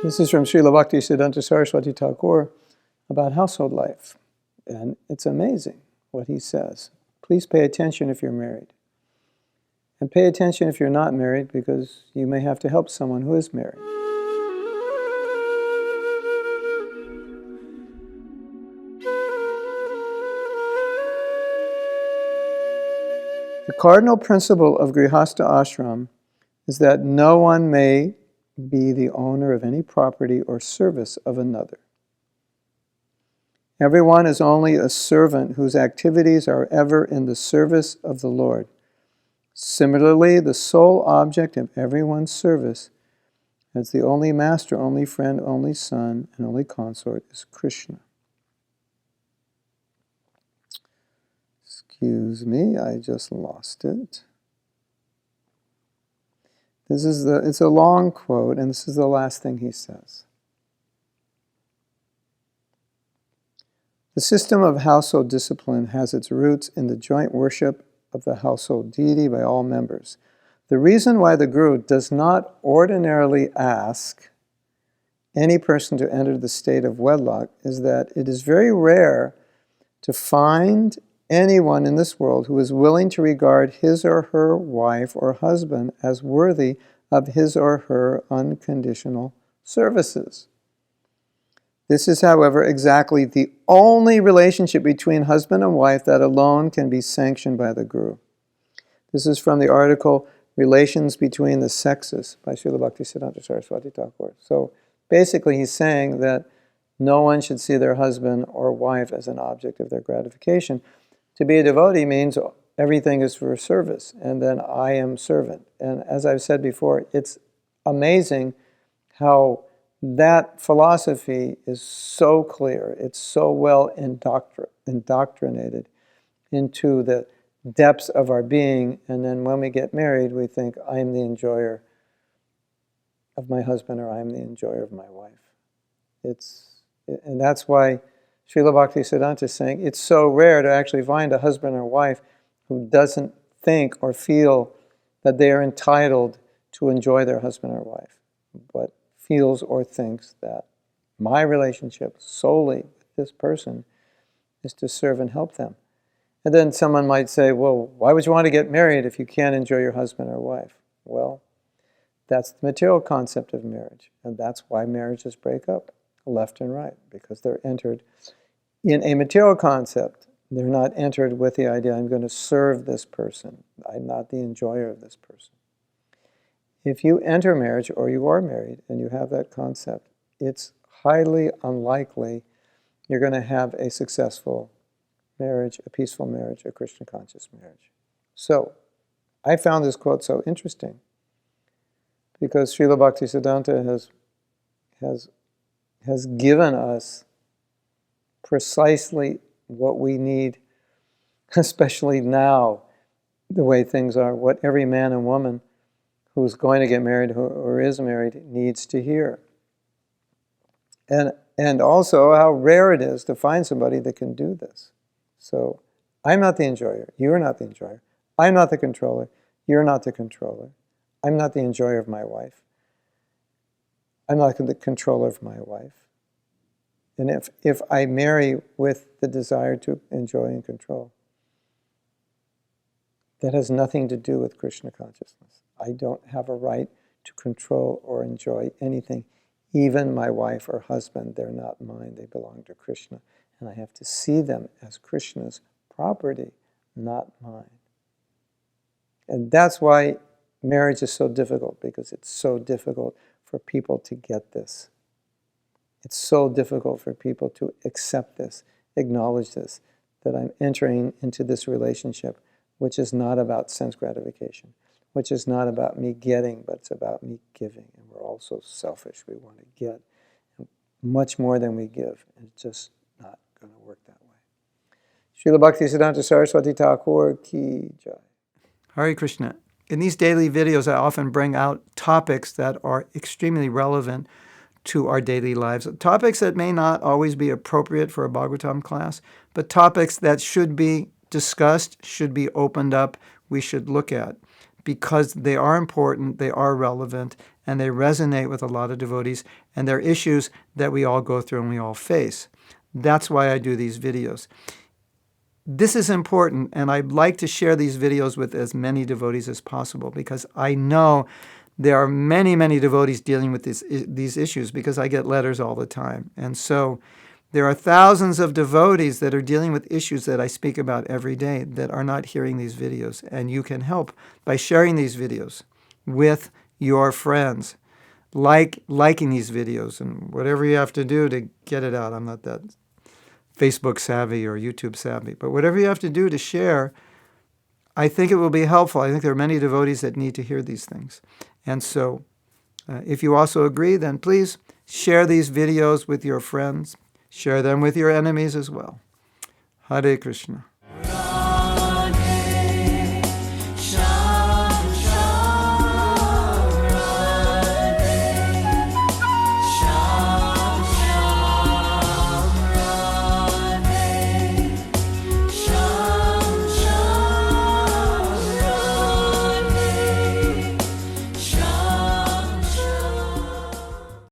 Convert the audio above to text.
This is from Srila Bhaktisiddhanta Saraswati Thakur about household life. And it's amazing what he says. Please pay attention if you're married. And pay attention if you're not married, because you may have to help someone who is married. The cardinal principle of Grihastha ashram is that no one may be the owner of any property or service of another. Everyone is only a servant whose activities are ever in the service of the Lord. Similarly, the sole object of everyone's service, as the only master, only friend, only son, and only consort, is Krishna. Excuse me, I just lost it. It's a long quote, and this is the last thing he says. The system of household discipline has its roots in the joint worship of the household deity by all members. The reason why the Guru does not ordinarily ask any person to enter the state of wedlock is that it is very rare to find anyone in this world who is willing to regard his or her wife or husband as worthy of his or her unconditional services. This is, however, exactly the only relationship between husband and wife that alone can be sanctioned by the Guru. This is from the article Relations Between the Sexes by Srila Bhaktisiddhanta Saraswati Thakur. So basically he's saying that no one should see their husband or wife as an object of their gratification. To be a devotee means everything is for service, and then I am servant. And as I've said before, it's amazing how that philosophy is so clear. It's so well indoctrinated into the depths of our being, and then when we get married, we think, I'm the enjoyer of my husband, or I'm the enjoyer of my wife. And that's why Srila Bhaktisiddhanta is saying it's so rare to actually find a husband or wife who doesn't think or feel that they are entitled to enjoy their husband or wife, but feels or thinks that my relationship solely with this person is to serve and help them. And then someone might say, well, why would you want to get married if you can't enjoy your husband or wife? Well, that's the material concept of marriage, and that's why marriages break up left and right, because they're entered in a material concept. They're not entered with the idea, I'm going to serve this person. I'm not the enjoyer of this person. If you enter marriage, or you are married, and you have that concept, it's highly unlikely you're going to have a successful marriage, a peaceful marriage, a Krishna conscious marriage. So, I found this quote so interesting, because Srila Bhaktisiddhanta has given us precisely what we need, especially now, the way things are, what every man and woman who's going to get married or is married needs to hear. And also how rare it is to find somebody that can do this. So, I'm not the enjoyer, you're not the enjoyer. I'm not the controller, you're not the controller. I'm not the enjoyer of my wife. I'm not the controller of my wife. And if I marry with the desire to enjoy and control, that has nothing to do with Krishna consciousness. I don't have a right to control or enjoy anything. Even my wife or husband, they're not mine, they belong to Krishna. And I have to see them as Krishna's property, not mine. And that's why marriage is so difficult, because it's so difficult for people to get this. It's so difficult for people to accept this, acknowledge this, that I'm entering into this relationship, which is not about sense gratification, which is not about me getting, but it's about me giving. And we're all so selfish. We want to get much more than we give, and it's just not going to work that way. Srila Bhaktisiddhanta Saraswati Thakur ki jai. Hare Krishna. In these daily videos, I often bring out topics that are extremely relevant to our daily lives. Topics that may not always be appropriate for a Bhagavatam class, but topics that should be discussed, should be opened up, we should look at, because they are important, they are relevant, and they resonate with a lot of devotees, and they're issues that we all go through and we all face. That's why I do these videos. This is important, and I'd like to share these videos with as many devotees as possible, because I know there are many, many devotees dealing with these issues, because I get letters all the time. And so there are thousands of devotees that are dealing with issues that I speak about every day that are not hearing these videos. And you can help by sharing these videos with your friends, liking these videos, and whatever you have to do to get it out. I'm not that Facebook savvy or YouTube savvy, but whatever you have to do to share, I think it will be helpful. I think there are many devotees that need to hear these things. And so if you also agree, then please share these videos with your friends. Share them with your enemies as well. Hare Krishna.